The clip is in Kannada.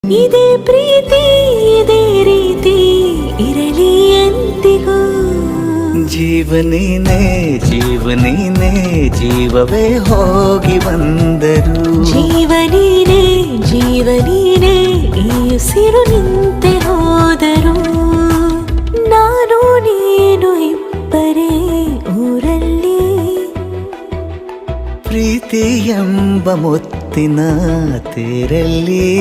ಇದೇ ಪ್ರೀತಿ ಇದೇ ರೀತಿ ಇರಲಿ ಎಂದಿಗೂ. ಜೀವನೇನೆ ಜೀವನೇನೆ ಜೀವವೇ ಹೋಗಿ ಬಂದರು. ಜೀವನೀನೇ ಜೀವನೀನೇ ಈ ಉಸಿರು ನಿಂತೆ ಹೋದರು. ನಾನು ನೀನು ಇಬ್ಬರೇ ಊರಲ್ಲಿ. ಪ್ರೀತಿ ಎಂಬ ಮುತ್ತಿನ ತೇರಲ್ಲಿ